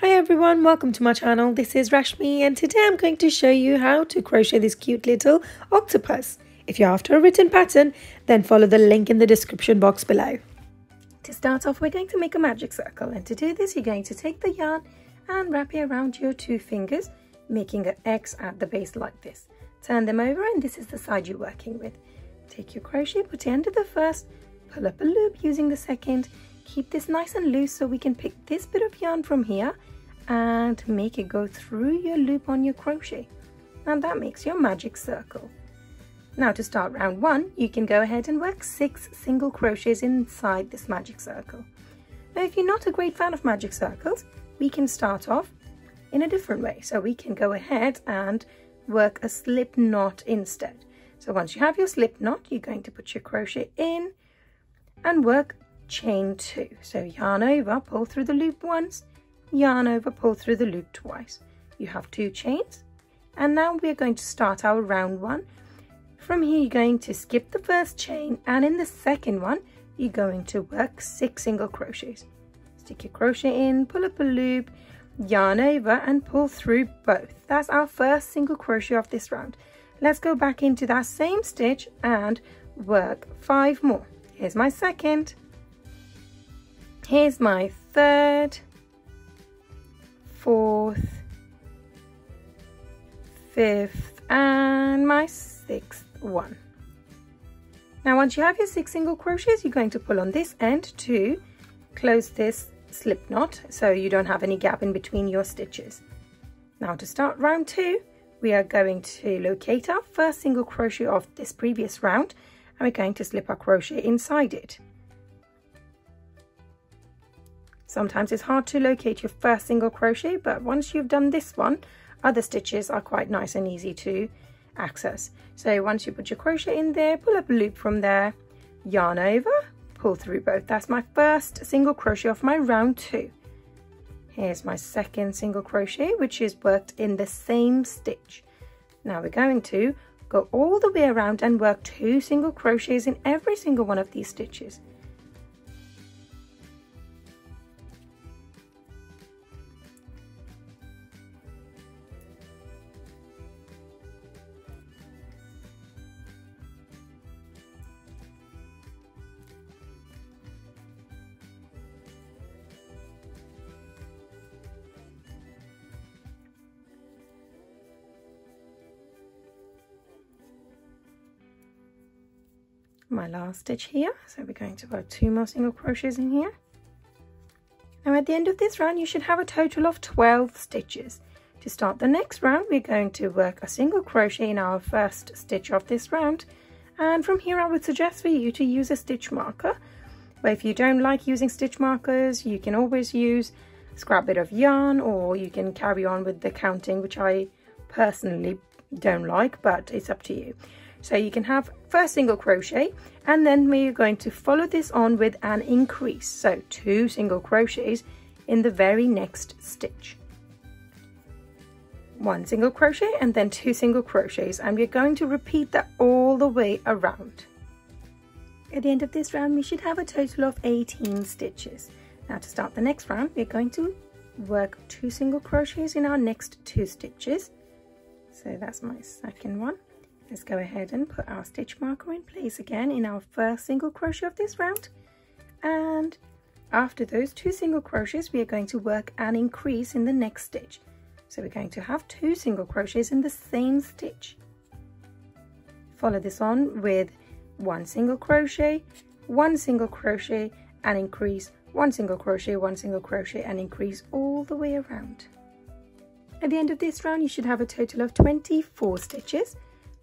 Hi everyone, welcome to my channel. This is Rashmi and today I'm going to show you how to crochet this cute little octopus. If you're after a written pattern, then follow the link in the description box below. To start off, we're going to make a magic circle, and to do this you're going to take the yarn and wrap it around your two fingers, making an X at the base like this. Turn them over and this is the side you're working with. Take your crochet, put it under the first, pull up a loop using the second. Keep this nice and loose so we can pick this bit of yarn from here and make it go through your loop on your crochet, and that makes your magic circle. Now to start round one, you can go ahead and work 6 single crochets inside this magic circle. Now if you're not a great fan of magic circles, we can start off in a different way. So we can go ahead and work a slip knot instead. So once you have your slip knot, you're going to put your crochet in and work chain 2. So yarn over, pull through the loop once, yarn over, pull through the loop twice. You have 2 chains, and now we're going to start our round one. From here you're going to skip the first chain, and in the second one you're going to work 6 single crochets. Stick your crochet in, pull up a loop, yarn over and pull through both. That's our first single crochet of this round. Let's go back into that same stitch and work 5 more. Here's my second, here's my third, 4th, 5th and my 6th one. Now once you have your 6 single crochets, you're going to pull on this end to close this slip knot so you don't have any gap in between your stitches. Now to start round 2, we are going to locate our first single crochet of this previous round, and we're going to slip our crochet inside it. Sometimes it's hard to locate your first single crochet, but once you've done this one, other stitches are quite nice and easy to access. So once you put your crochet in there, pull up a loop from there, yarn over, pull through both. That's my first single crochet of my round 2. Here's my second single crochet, which is worked in the same stitch. Now we're going to go all the way around and work 2 single crochets in every single one of these stitches. My last stitch here, so we're going to work 2 more single crochets in here. Now at the end of this round you should have a total of 12 stitches. To start the next round we're going to work a single crochet in our first stitch of this round, and from here I would suggest for you to use a stitch marker, but if you don't like using stitch markers you can always use a scrap bit of yarn, or you can carry on with the counting, which I personally don't like, but it's up to you. So you can have first single crochet, and then we're going to follow this on with an increase, so 2 single crochets in the very next stitch. 1 single crochet and then 2 single crochets, and we're going to repeat that all the way around. At the end of this round we should have a total of 18 stitches. Now to start the next round we're going to work 2 single crochets in our next 2 stitches. So that's my second one. Let's go ahead and put our stitch marker in place again in our first single crochet of this round, and after those 2 single crochets we are going to work an increase in the next stitch. So we're going to have 2 single crochets in the same stitch. Follow this on with 1 single crochet, 1 single crochet and increase, 1 single crochet, 1 single crochet and increase all the way around. At the end of this round you should have a total of 24 stitches.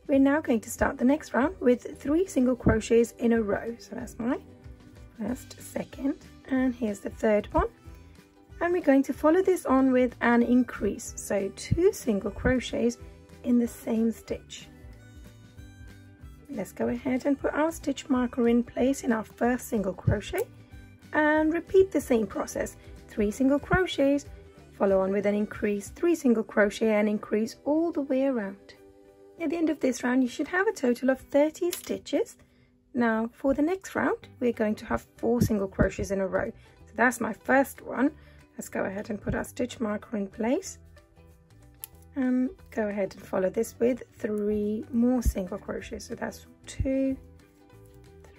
We're now going to start the next round with 3 single crochets in a row. So that's my first, second, and here's the third one. And we're going to follow this on with an increase, so 2 single crochets in the same stitch. Let's go ahead and put our stitch marker in place in our first single crochet and repeat the same process. 3 single crochets, follow on with an increase, 3 single crochet and increase all the way around. At the end of this round you should have a total of 30 stitches. Now for the next round we're going to have 4 single crochets in a row. So that's my first one, Let's go ahead and put our stitch marker in place. Go ahead and follow this with 3 more single crochets. So that's 2,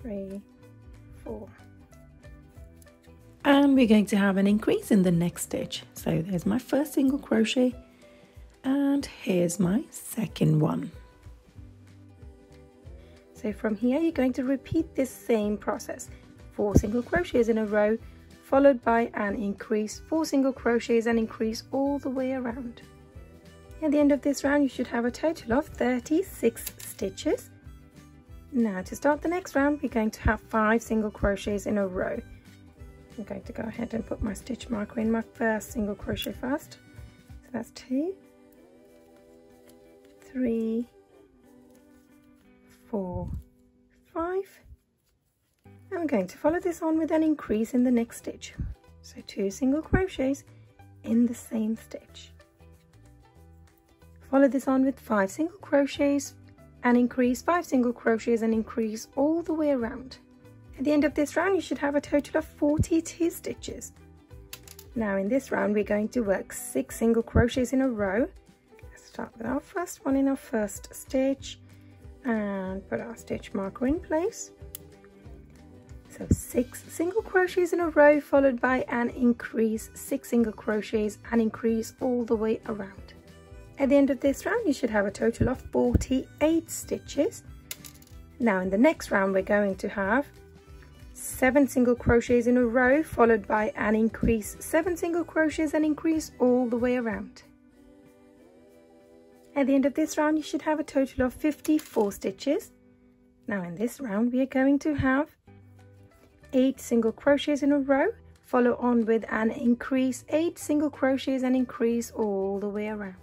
3, 4. And we're going to have an increase in the next stitch. So there's my first single crochet, and here's my second one. So from here you're going to repeat this same process. 4 single crochets in a row, followed by an increase, 4 single crochets and increase all the way around. At the end of this round you should have a total of 36 stitches. Now to start the next round we're going to have 5 single crochets in a row. I'm going to go ahead and put my stitch marker in my first single crochet first. So that's 2, 3, 4, 5. And I'm going to follow this on with an increase in the next stitch. So 2 single crochets in the same stitch. Follow this on with 5 single crochets and increase, 5 single crochets and increase all the way around. At the end of this round you should have a total of 42 stitches. Now in this round we're going to work 6 single crochets in a row. Let's start with our first one in our first stitch and put our stitch marker in place. So 6 single crochets in a row followed by an increase, 6 single crochets and increase all the way around. At the end of this round you should have a total of 48 stitches. Now in the next round we're going to have 7 single crochets in a row followed by an increase, 7 single crochets and increase all the way around. At the end of this round you should have a total of 54 stitches. Now in this round we are going to have 8 single crochets in a row, follow on with an increase, 8 single crochets and increase all the way around.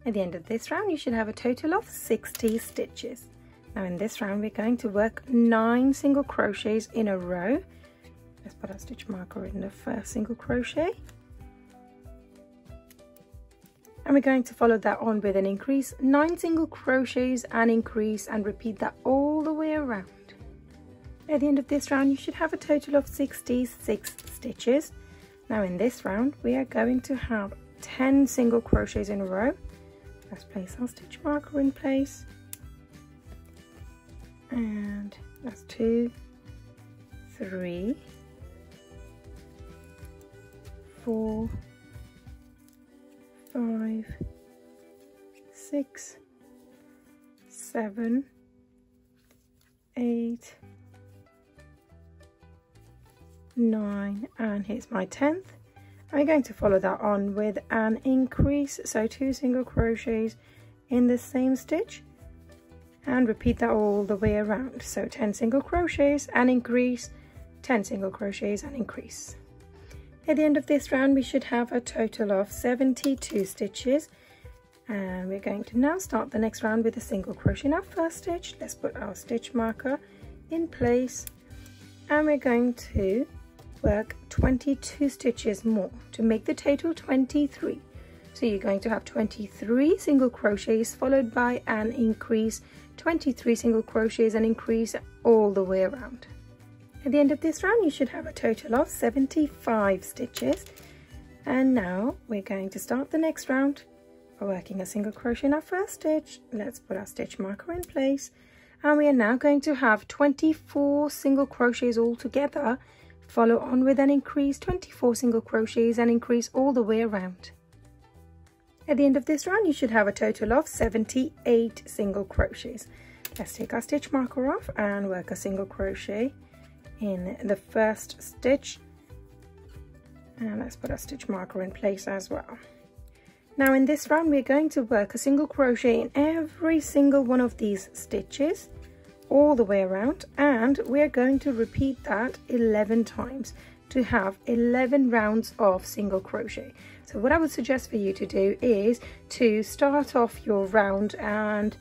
At the end of this round you should have a total of 60 stitches. Now in this round we're going to work 9 single crochets in a row. Let's put our stitch marker in the first single crochet. And we're going to follow that on with an increase, 9 single crochets and increase, and repeat that all the way around. At the end of this round you should have a total of 66 stitches. Now in this round we are going to have 10 single crochets in a row. Let's place our stitch marker in place. And that's 2, 3, 4, 5, 6, 7, 8, 9, and here's my 10th. I'm going to follow that on with an increase, so 2 single crochets in the same stitch, and repeat that all the way around. So 10 single crochets and increase, 10 single crochets and increase. At the end of this round we should have a total of 72 stitches, and we're going to now start the next round with a single crochet in our first stitch. Let's put our stitch marker in place, and we're going to work 22 stitches more to make the total 23. So you're going to have 23 single crochets followed by an increase, 23 single crochets and increase all the way around. At the end of this round you should have a total of 75 stitches. And now we're going to start the next round by working a single crochet in our first stitch. Let's put our stitch marker in place, and we are now going to have 24 single crochets all together. Follow on with an increase, 24 single crochets and increase all the way around. At the end of this round you should have a total of 78 single crochets. Let's take our stitch marker off and work a single crochet in the first stitch, and let's put our stitch marker in place as well. Now in this round we're going to work a single crochet in every single one of these stitches all the way around, and we're going to repeat that 11 times to have 11 rounds of single crochet. So what I would suggest for you to do is to start off your round and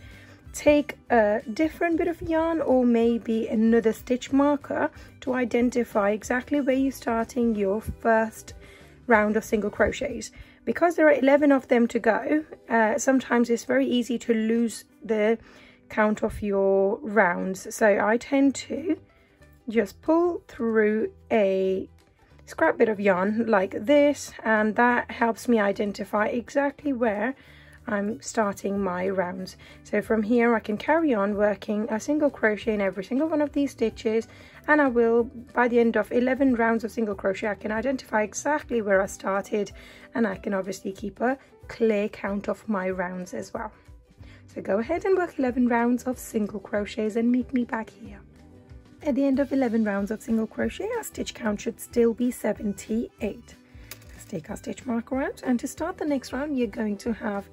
take a different bit of yarn or maybe another stitch marker to identify exactly where you're starting your first round of single crochets. Because there are 11 of them to go, sometimes it's very easy to lose the count of your rounds. So I tend to just pull through a scrap bit of yarn like this, and that helps me identify exactly where I'm starting my rounds. So from here I can carry on working a single crochet in every single one of these stitches, and I will, by the end of 11 rounds of single crochet, I can identify exactly where I started, and I can obviously keep a clear count of my rounds as well. So go ahead and work 11 rounds of single crochets and meet me back here. At the end of 11 rounds of single crochet, our stitch count should still be 78. Let's take our stitch marker out, and to start the next round you're going to have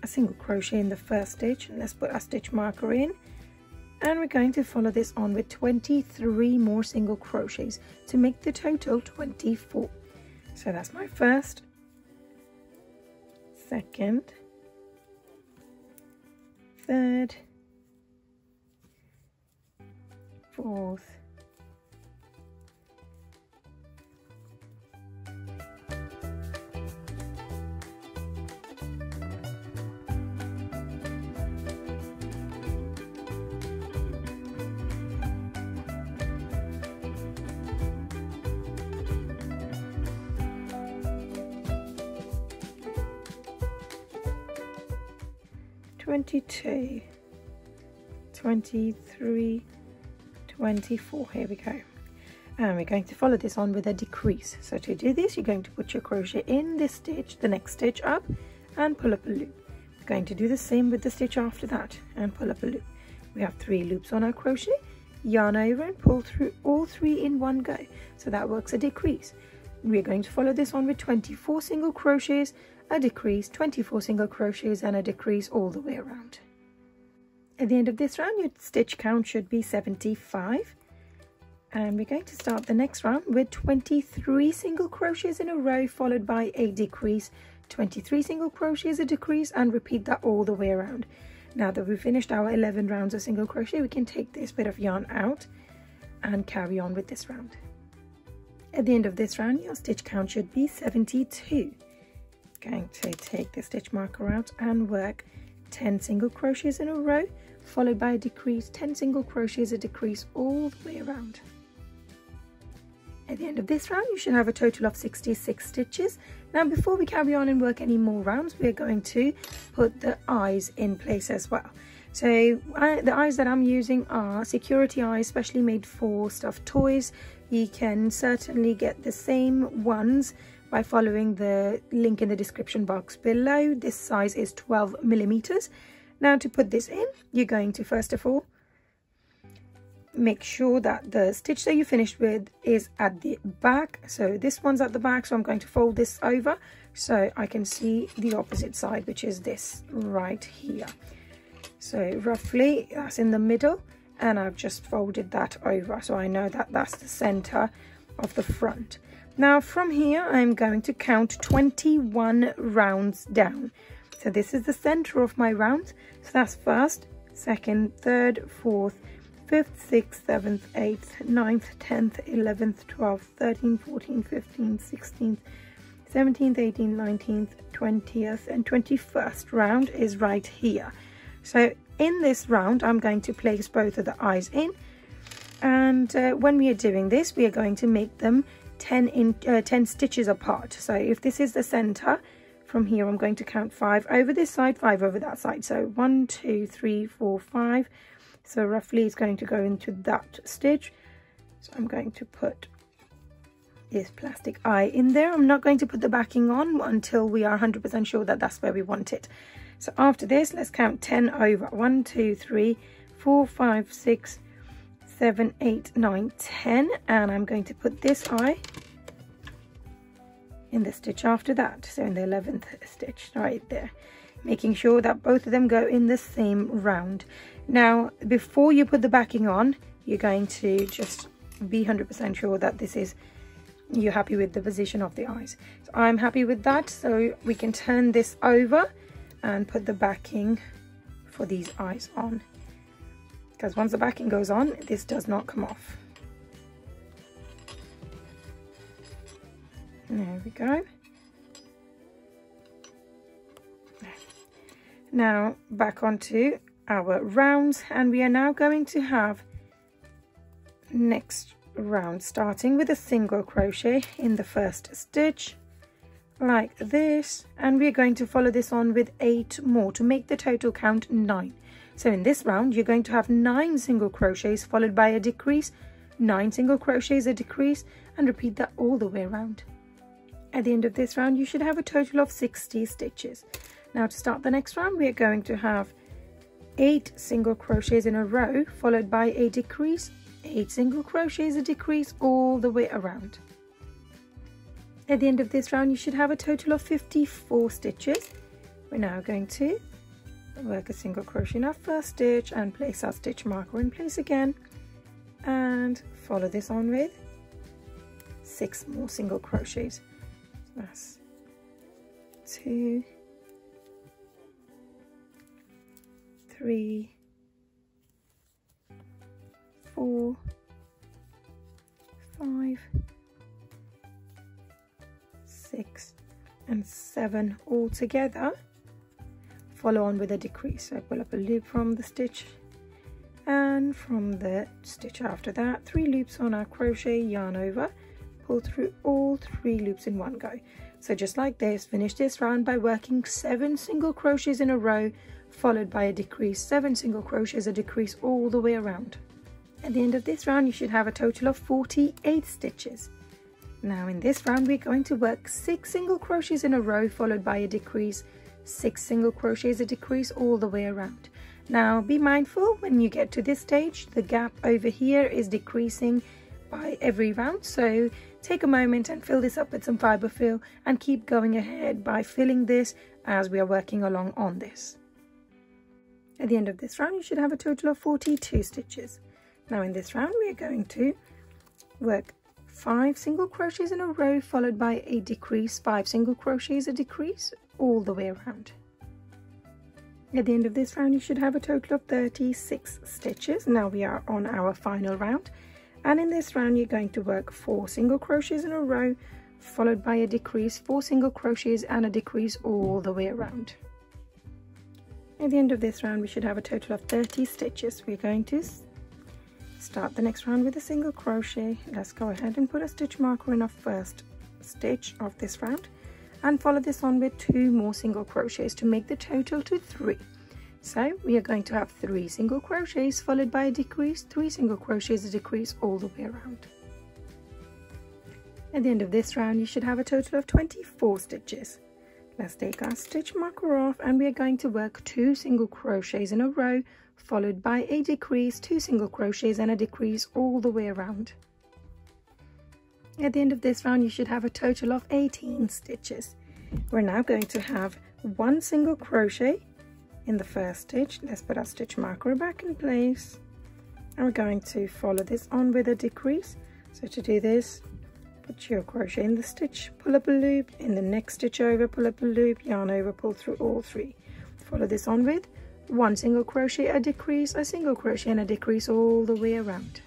a single crochet in the first stitch, and let's put our stitch marker in, and we're going to follow this on with 23 more single crochets to make the total 24. So that's my first, second, third, fourth, (22), 23, 24. Here we go. And we're going to follow this on with a decrease. So to do this, you're going to put your crochet in this stitch, the next stitch up, and pull up a loop. We're going to do the same with the stitch after that and pull up a loop. We have 3 loops on our crochet, yarn over and pull through all 3 in one go. So that works a decrease. We're going to follow this on with 24 single crochets, a decrease, 24 single crochets, and a decrease all the way around. At the end of this round, your stitch count should be 75, and we're going to start the next round with 23 single crochets in a row, followed by a decrease, 23 single crochets, a decrease, and repeat that all the way around. Now that we've finished our 11 rounds of single crochet, we can take this bit of yarn out and carry on with this round. At the end of this round, your stitch count should be 72. Going to take the stitch marker out and work 10 single crochets in a row, followed by a decrease, 10 single crochets, a decrease all the way around. At the end of this round, you should have a total of 66 stitches. Now before we carry on and work any more rounds, we're going to put the eyes in place as well. So the eyes that I'm using are security eyes, specially made for stuffed toys. You can certainly get the same ones by following the link in the description box below. This size is 12 millimeters. Now to put this in, you're going to first of all make sure that the stitch that you finished with is at the back. So this one's at the back, so I'm going to fold this over so I can see the opposite side, which is this right here. So roughly that's in the middle, and I've just folded that over so I know that that's the center of the front. Now from here I'm going to count 21 rounds down. So this is the center of my round. So that's first, second, third, fourth, 5th, 6th, 7th, 8th, 9th, 10th, 11th, 12th, 13th, 14th, 15th, 16th, 17th, 18th, 19th, 20th and 21st round is right here. So in this round I'm going to place both of the eyes in, and when we are doing this we are going to make them 10 stitches apart. So if this is the center, from here I'm going to count 5 over this side, 5 over that side. So 1, 2, 3, 4, 5. So roughly it's going to go into that stitch. So I'm going to put this plastic eye in there. I'm not going to put the backing on until we are 100% sure that that's where we want it. So after this, let's count 10 over. 1, 2, 3, 4, 5, 6, 7, 8, 9, 10. And I'm going to put this eye in the stitch after that. So in the 11th stitch right there. Making sure that both of them go in the same round. Now, before you put the backing on, you're going to just be 100% sure that this is, you're happy with the position of the eyes. So I'm happy with that, so we can turn this over and put the backing for these eyes on. Because once the backing goes on, this does not come off. There we go. Now back onto our rounds, and we are now going to have next round, starting with a single crochet in the first stitch like this, and we're going to follow this on with 8 more to make the total count 9. So in this round you're going to have 9 single crochets followed by a decrease, 9 single crochets, a decrease, and repeat that all the way around. At the end of this round you should have a total of 60 stitches. Now to start the next round we are going to have 8 single crochets in a row followed by a decrease, 8 single crochets, a decrease, all the way around. At the end of this round you should have a total of 54 stitches. We're now going to work a single crochet in our first stitch and place our stitch marker in place again, and follow this on with 6 more single crochets. So that's 2, 3, 4, 5, 6 and 7 all together. Follow on with a decrease. So pull up a loop from the stitch, and from the stitch after that 3 loops on our crochet, yarn over, pull through all 3 loops in one go. So just like this, finish this round by working 7 single crochets in a row followed by a decrease, 7 single crochets, a decrease, all the way around. At the end of this round you should have a total of 48 stitches. Now in this round we're going to work 6 single crochets in a row followed by a decrease, 6 single crochets, a decrease, all the way around. Now be mindful when you get to this stage, the gap over here is decreasing by every round, so take a moment and fill this up with some fiber fill and keep going ahead by filling this as we are working along on this. At the end of this round you should have a total of 42 stitches. Now in this round we are going to work 5 single crochets in a row followed by a decrease, 5 single crochets, a decrease, all the way around. At the end of this round you should have a total of 36 stitches. Now we are on our final round, and in this round you're going to work 4 single crochets in a row followed by a decrease, 4 single crochets and a decrease, all the way around. At the end of this round we should have a total of 30 stitches. We're going to start the next round with a single crochet. Let's go ahead and put a stitch marker in our first stitch of this round and follow this on with 2 more single crochets to make the total to 3. So we are going to have 3 single crochets followed by a decrease, 3 single crochets, a decrease, all the way around. At the end of this round you should have a total of 24 stitches. Let's take our stitch marker off and we are going to work 2 single crochets in a row followed by a decrease, 2 single crochets and a decrease, all the way around. At the end of this round you should have a total of 18 stitches. We're now going to have 1 single crochet in the first stitch. Let's put our stitch marker back in place and we're going to follow this on with a decrease. So to do this, put your crochet in the stitch, pull up a loop, in the next stitch over, pull up a loop, yarn over, pull through all 3. Follow this on with 1 single crochet, a decrease, a single crochet and a decrease, all the way around.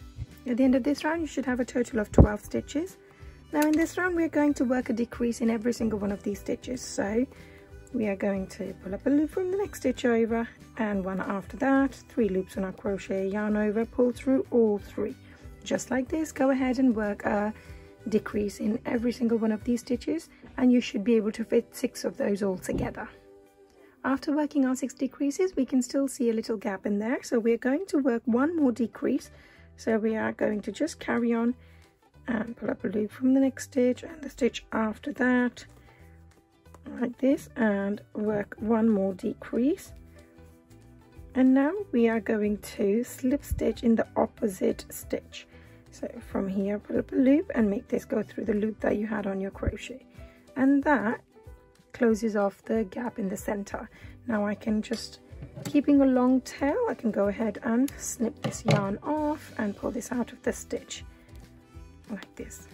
At the end of this round you should have a total of 12 stitches. Now in this round we're going to work a decrease in every single one of these stitches. So we are going to pull up a loop from the next stitch over and one after that, 3 loops on our crochet, yarn over, pull through all 3. Just like this, go ahead and work a decrease in every single one of these stitches and you should be able to fit 6 of those all together. After working our 6 decreases we can still see a little gap in there, so we're going to work 1 more decrease. So we are going to just carry on and pull up a loop from the next stitch and the stitch after that like this and work 1 more decrease. And now we are going to slip stitch in the opposite stitch. So from here pull up a loop and make this go through the loop that you had on your crochet, and that closes off the gap in the center. Now I can just, keeping a long tail, I can go ahead and snip this yarn off and pull this out of the stitch like this,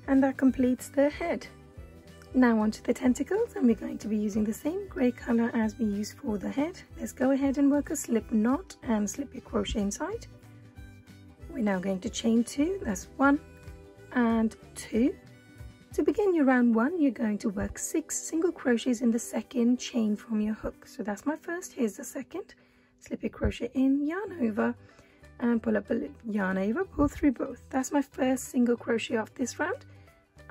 and that completes the head. Now onto the tentacles, and we're going to be using the same grey color as we used for the head. Let's go ahead and work a slip knot and slip your crochet inside. We're now going to chain 2, that's 1 and 2. To begin your round 1, you're going to work 6 single crochets in the second chain from your hook. So that's my first, here's the second. Slip your crochet in, yarn over, and pull up a loop, yarn over, pull through both. That's my first single crochet of this round.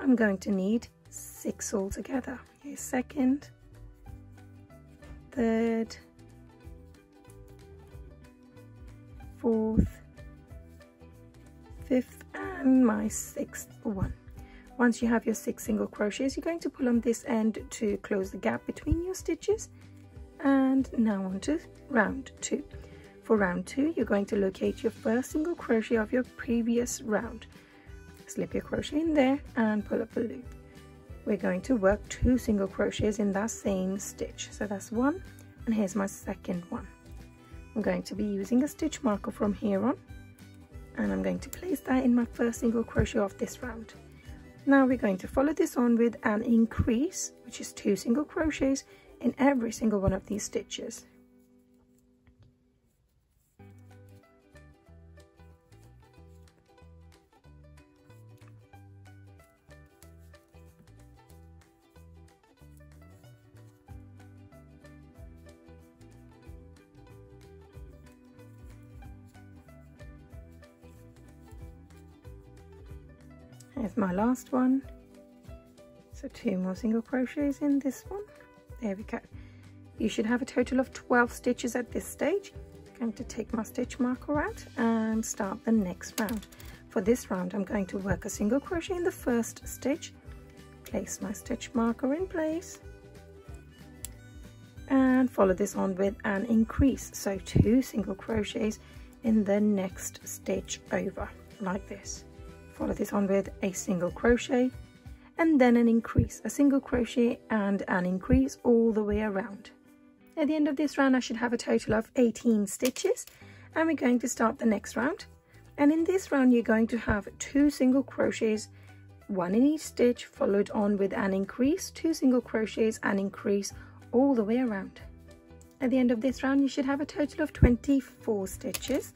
I'm going to need 6 altogether. Here's second, third, fourth, fifth, and my 6th one. Once you have your 6 single crochets, you're going to pull on this end to close the gap between your stitches. And now on to round 2. For round 2, you're going to locate your first single crochet of your previous round. Slip your crochet in there and pull up a loop. We're going to work 2 single crochets in that same stitch. So that's one, and here's my second one. I'm going to be using a stitch marker from here on, and I'm going to place that in my first single crochet of this round. Now we're going to follow this on with an increase, which is 2 single crochets in every single one of these stitches. Here's my last one. So 2 more single crochets in this one. There we go. You should have a total of 12 stitches at this stage. I'm going to take my stitch marker out and start the next round. For this round, I'm going to work a single crochet in the first stitch, place my stitch marker in place, and follow this on with an increase. So 2 single crochets in the next stitch over, like this. Follow this on with a single crochet and then an increase, a single crochet and an increase all the way around. At the end of this round, I should have a total of 18 stitches, and we're going to start the next round. And in this round, you're going to have 2 single crochets, 1 in each stitch, followed on with an increase, 2 single crochets and increase all the way around. At the end of this round, you should have a total of 24 stitches.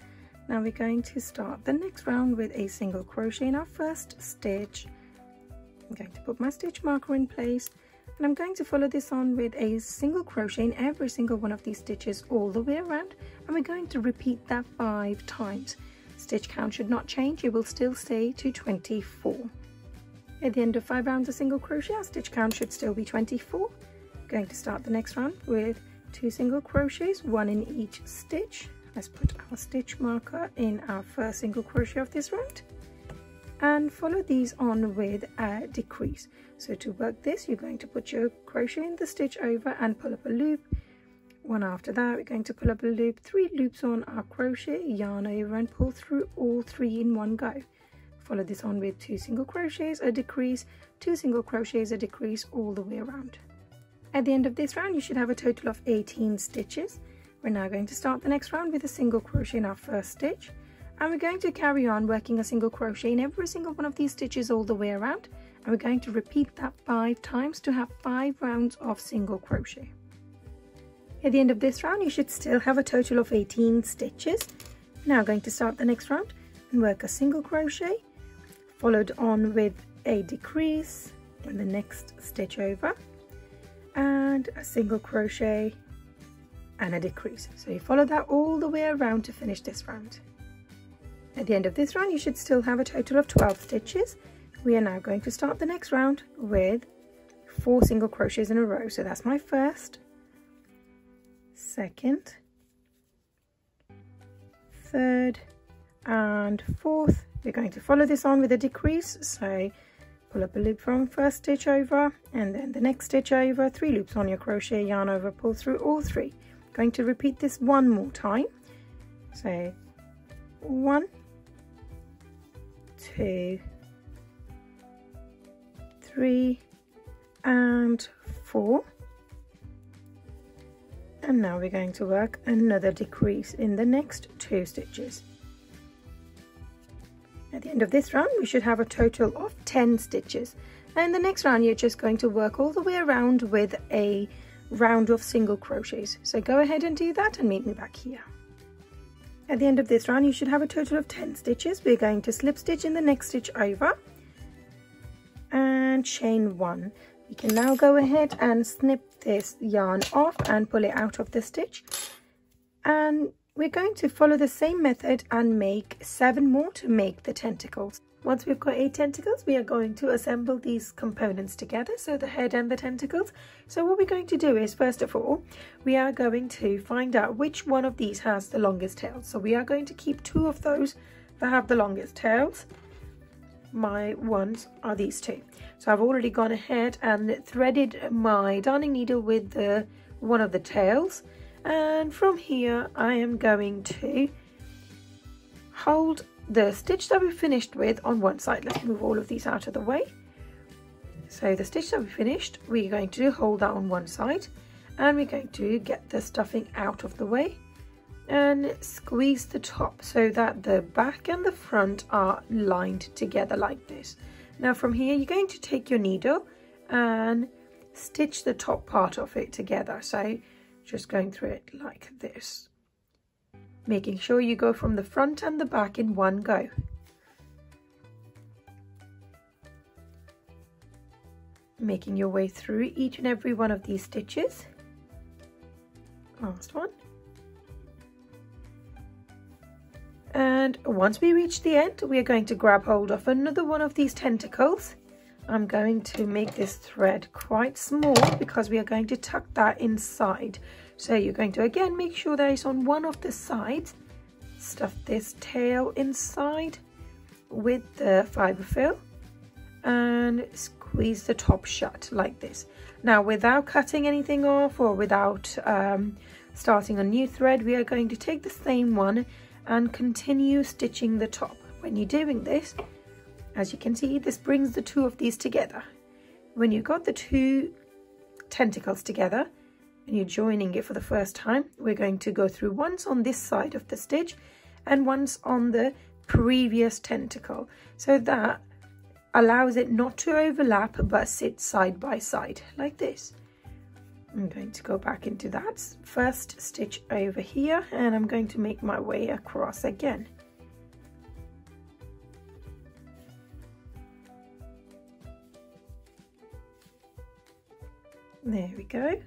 Now we're going to start the next round with a single crochet in our first stitch. I'm going to put my stitch marker in place, and I'm going to follow this on with a single crochet in every single one of these stitches all the way around, and we're going to repeat that 5 times. Stitch count should not change, it will still stay to 24. At the end of 5 rounds of single crochet, our stitch count should still be 24. I'm going to start the next round with 2 single crochets, 1 in each stitch. Let's put our stitch marker in our first single crochet of this round and follow these on with a decrease. So to work this, you're going to put your crochet in the stitch over and pull up a loop. One after that, we're going to pull up a loop, 3 loops on our crochet, yarn over and pull through all 3 in one go. Follow this on with 2 single crochets, a decrease, 2 single crochets, a decrease all the way around. At the end of this round, you should have a total of 18 stitches. We're now going to start the next round with a single crochet in our first stitch, and we're going to carry on working a single crochet in every single one of these stitches all the way around, and we're going to repeat that 5 times to have 5 rounds of single crochet. At the end of this round, you should still have a total of 18 stitches. Now going to start the next round and work a single crochet, followed on with a decrease in the next stitch over, and a single crochet and a decrease. So you follow that all the way around to finish this round. At the end of this round, you should still have a total of 12 stitches. We are now going to start the next round with 4 single crochets in a row. So that's my first, second, third and fourth. We're going to follow this on with a decrease. So pull up a loop from first stitch over and then the next stitch over, 3 loops on your crochet, yarn over, pull through all 3. Going to repeat this one more time. So 1, 2, 3 and 4. And now we're going to work another decrease in the next 2 stitches. At the end of this round, we should have a total of 10 stitches. And in the next round, you're just going to work all the way around with a round of single crochets. So go ahead and do that and meet me back here. At the end of this round, you should have a total of 10 stitches. We're going to slip stitch in the next stitch over and chain 1. You can now go ahead and snip this yarn off and pull it out of the stitch, and We're going to follow the same method and make 7 more to make the tentacles. Once we've got 8 tentacles, we are going to assemble these components together, so the head and the tentacles. So what we're going to do is, first of all, we are going to find out which one of these has the longest tail. So we are going to keep 2 of those that have the longest tails. My ones are these 2. So I've already gone ahead and threaded my darning needle with one of the tails. And from here, I am going to hold the stitch that we finished with on one side. Let's move all of these out of the way. So the stitch that we finished, we're going to hold that on one side, and we're going to get the stuffing out of the way and squeeze the top so that the back and the front are lined together like this. Now from here, you're going to take your needle and stitch the top part of it together. So just going through it like this, making sure you go from the front and the back in one go. Making your way through each and every one of these stitches. Last one. And once we reach the end, we are going to grab hold of another one of these tentacles. I'm going to make this thread quite small because we are going to tuck that inside. So you're going to again make sure that it's on one of the sides. Stuff this tail inside with the fiber fill and squeeze the top shut like this. Now without cutting anything off or without starting a new thread, we are going to take the same one and continue stitching the top. When you're doing this, as you can see, this brings the 2 of these together. When you got the 2 tentacles together and you're joining it for the first time, we're going to go through once on this side of the stitch and once on the previous tentacle. So that allows it not to overlap but sit side by side like this. I'm going to go back into that first stitch over here and I'm going to make my way across again. There we go.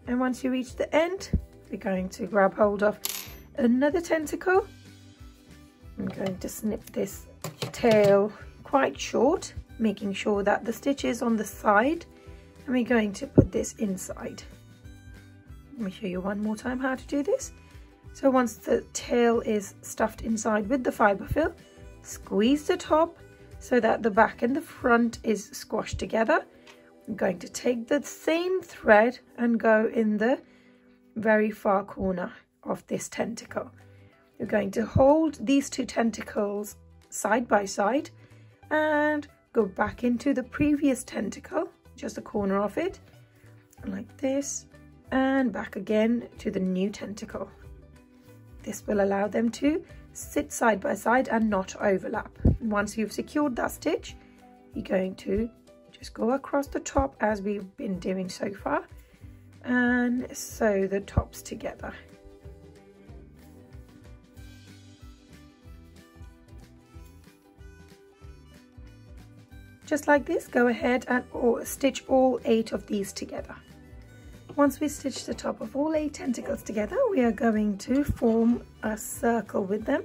And once you reach the end, we're going to grab hold of another tentacle. I'm going to snip this tail quite short, making sure that the stitch is on the side, and we're going to put this inside. Let me show you one more time how to do this. So once the tail is stuffed inside with the fiber fill, squeeze the top so that the back and the front is squashed together. I'm going to take the same thread and go in the very far corner of this tentacle. You're going to hold these 2 tentacles side by side and go back into the previous tentacle, just the corner of it, like this, and back again to the new tentacle. This will allow them to sit side by side and not overlap. Once you've secured that stitch, you're going to just go across the top as we've been doing so far and sew the tops together. Just like this, go ahead and stitch all 8 of these together. Once we stitch the top of all 8 tentacles together, we are going to form a circle with them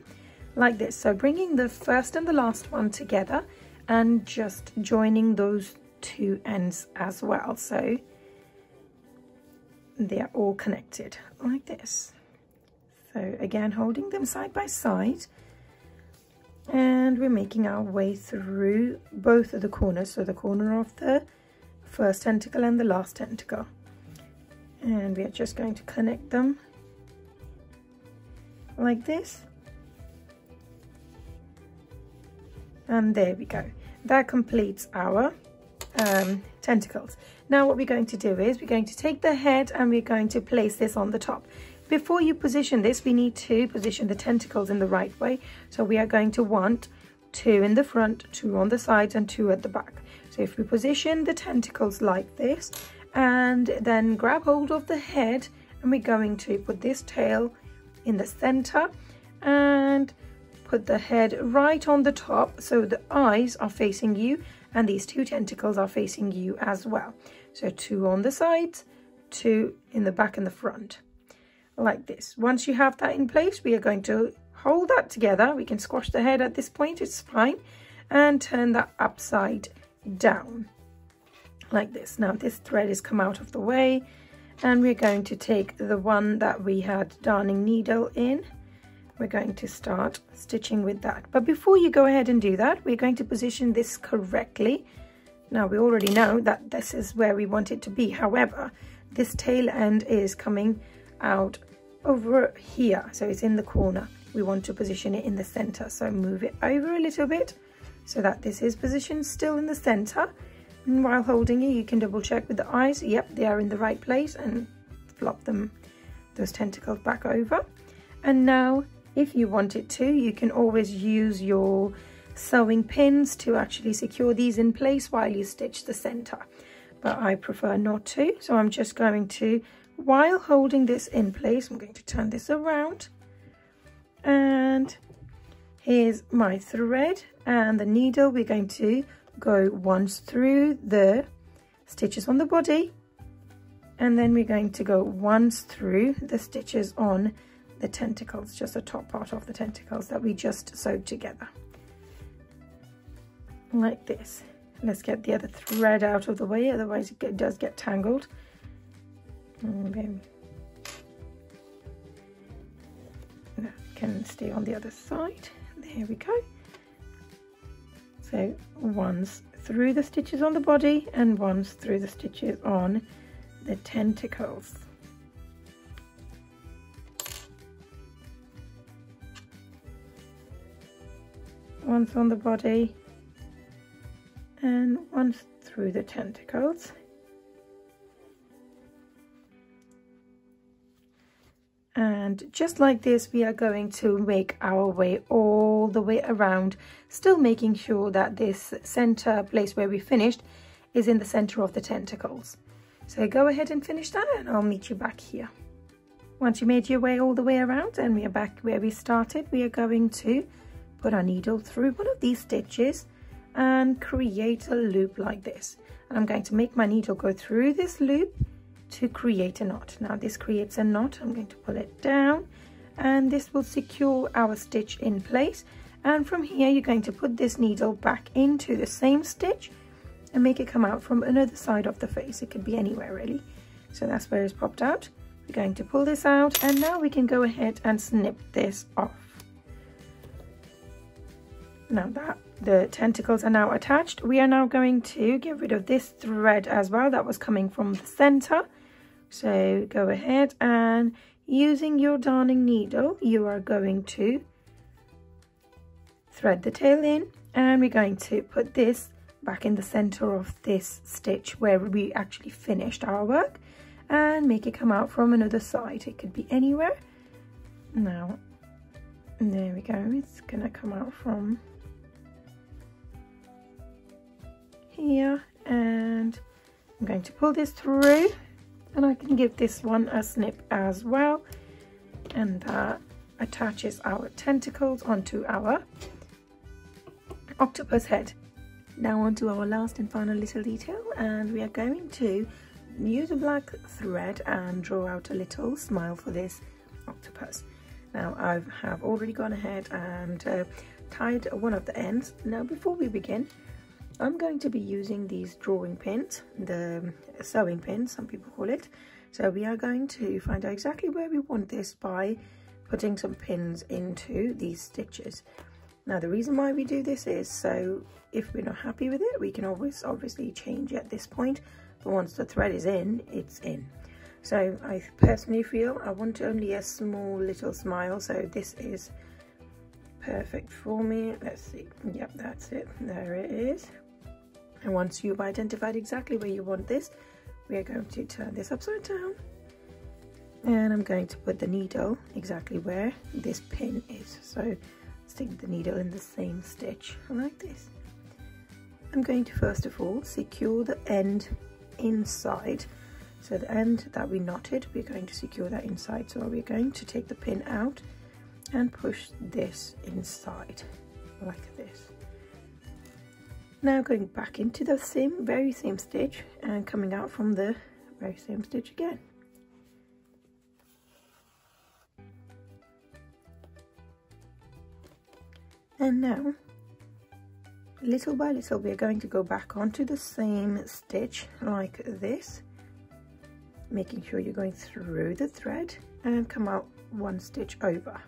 like this. So bringing the first and the last one together and just joining those 2 ends as well, so they are all connected like this. So again, holding them side by side, and we're making our way through both of the corners, so the corner of the first tentacle and the last tentacle, and we are just going to connect them like this, and there we go. That completes our tentacles. Now what we're going to do is we're going to take the head and we're going to place this on the top. Before you position this, we need to position the tentacles in the right way. So we are going to want 2 in the front, 2 on the sides, and 2 at the back. So if we position the tentacles like this and then grab hold of the head, and we're going to put this tail in the center and put the head right on the top so the eyes are facing you and these 2 tentacles are facing you as well. So 2 on the sides, 2 in the back and the front. like this. Once you have that in place, we are going to hold that together. We can squash the head at this point, it's fine, and turn that upside down like this. Now this thread has come out of the way, and we're going to take the one that we had darning needle in. We're going to start stitching with that. But before you go ahead and do that, we're going to position this correctly. Now we already know that this is where we want it to be. However, this tail end is coming out over here, so it's in the corner. We want to position it in the center, so move it over a little bit so that this is positioned still in the center. And while holding it, you can double check with the eyes. Yep, they are in the right place, and flop them, those tentacles, back over. And now if you wanted to, you can always use your sewing pins to actually secure these in place while you stitch the center, but I prefer not to. So I'm just going to, while holding this in place, I'm going to turn this around, and here's my thread and the needle. We're going to go once through the stitches on the body, and then we're going to go once through the stitches on the tentacles, just the top part of the tentacles that we just sewed together, like this. Let's get the other thread out of the way, otherwise it does get tangled. Okay. That can stay on the other side. There we go. So once through the stitches on the body and once through the stitches on the tentacles. Once on the body and once through the tentacles. And just like this, we are going to make our way all the way around, still making sure that this center place where we finished is in the center of the tentacles. So go ahead and finish that, and I'll meet you back here. Once you made your way all the way around and we are back where we started, we are going to put our needle through one of these stitches and create a loop like this. And I'm going to make my needle go through this loop to create a knot. Now this creates a knot. I'm going to pull it down, and this will secure our stitch in place. And from here, you're going to put this needle back into the same stitch and make it come out from another side of the face. It could be anywhere really. So that's where it's popped out. We're going to pull this out, and now we can go ahead and snip this off. Now that the tentacles are now attached, we are now going to get rid of this thread as well that was coming from the center. So go ahead and using your darning needle, you are going to thread the tail in, and we're going to put this back in the center of this stitch where we actually finished our work, and make it come out from another side. It could be anywhere. Now there we go, it's gonna come out from here, and I'm going to pull this through, and I can give this one a snip as well, and that attaches our tentacles onto our octopus head. Now on to our last and final little detail, and we are going to use a black thread and draw out a little smile for this octopus. Now I have already gone ahead and tied one of the ends. Now before we begin, I'm going to be using these drawing pins, the sewing pins some people call it. So we are going to find out exactly where we want this by putting some pins into these stitches. Now the reason why we do this is so if we're not happy with it, we can always obviously change at this point, but once the thread is in, it's in. So I personally feel I want only a small little smile, so this is perfect for me. Let's see, yep, that's it, there it is. And once you've identified exactly where you want this, we are going to turn this upside down, and I'm going to put the needle exactly where this pin is. So stick the needle in the same stitch like this. I'm going to first of all secure the end inside. So the end that we knotted, we're going to secure that inside. So we're going to take the pin out and push this inside like this. Now going back into the very same stitch and coming out from the very same stitch again. And now, little by little, we're going to go back onto the same stitch like this, making sure you're going through the thread and come out one stitch over.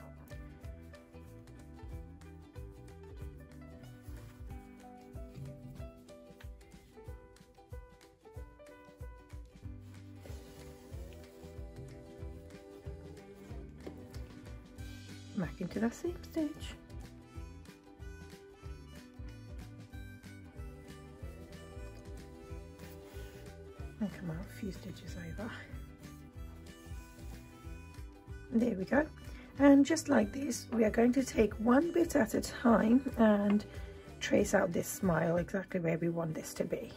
Back into that same stitch. And come out a few stitches over. There we go. And just like this, we are going to take one bit at a time and trace out this smile exactly where we want this to be.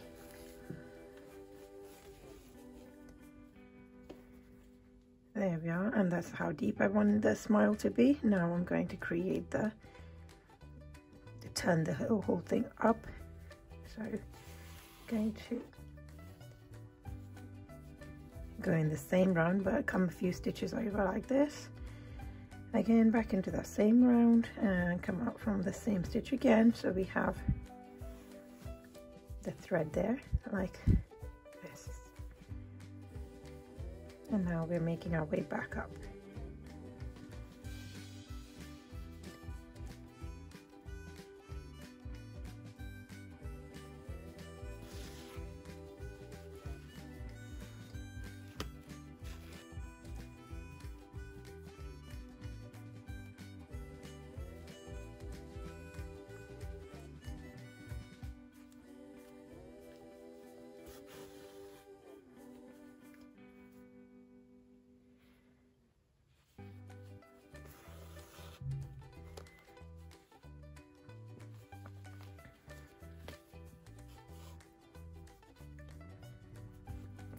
There we are, and that's how deep I want the smile to be. Now I'm going to create to turn the whole thing up. So I'm going to go in the same round, but come a few stitches over like this. Again, back into that same round and come out from the same stitch again. So we have the thread there, like this. And now we're making our way back up.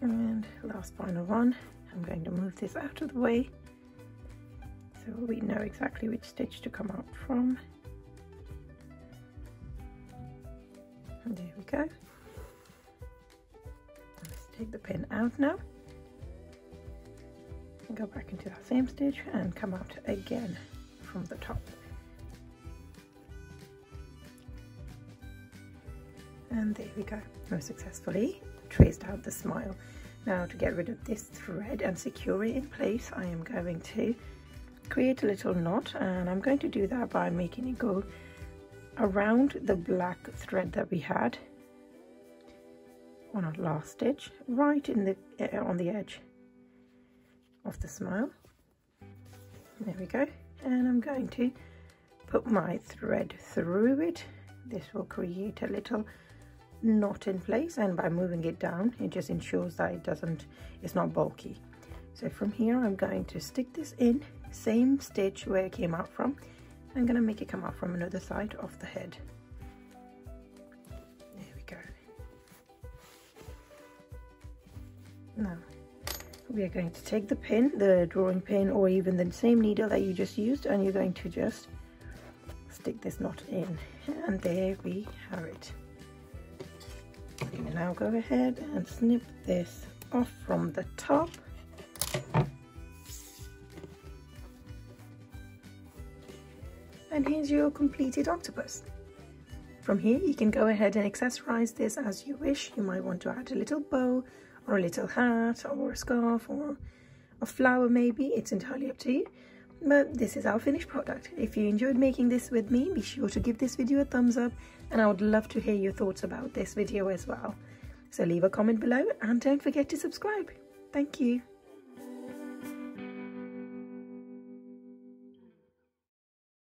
And last final one, I'm going to move this out of the way so we know exactly which stitch to come out from. And there we go. Let's take the pin out now and go back into that same stitch and come out again from the top. And there we go. We've successfully traced out the smile. Now, to get rid of this thread and secure it in place, I am going to create a little knot, and I'm going to do that by making it go around the black thread that we had on our last stitch, right in the on the edge of the smile. There we go. And I'm going to put my thread through it. This will create a little knot in place, and by moving it down, it just ensures that it's not bulky. So from here, I'm going to stick this in, same stitch where it came out from. I'm going to make it come out from another side of the head. There we go. Now we are going to take the pin, the drawing pin, or even the same needle that you just used, and you're going to just stick this knot in, and there we have it. You can now go ahead and snip this off from the top. And here's your completed octopus. From here, you can go ahead and accessorize this as you wish. You might want to add a little bow, or a little hat, or a scarf, or a flower maybe. It's entirely up to you. But this is our finished product. If you enjoyed making this with me, be sure to give this video a thumbs up, and I would love to hear your thoughts about this video as well. So leave a comment below and don't forget to subscribe. Thank you.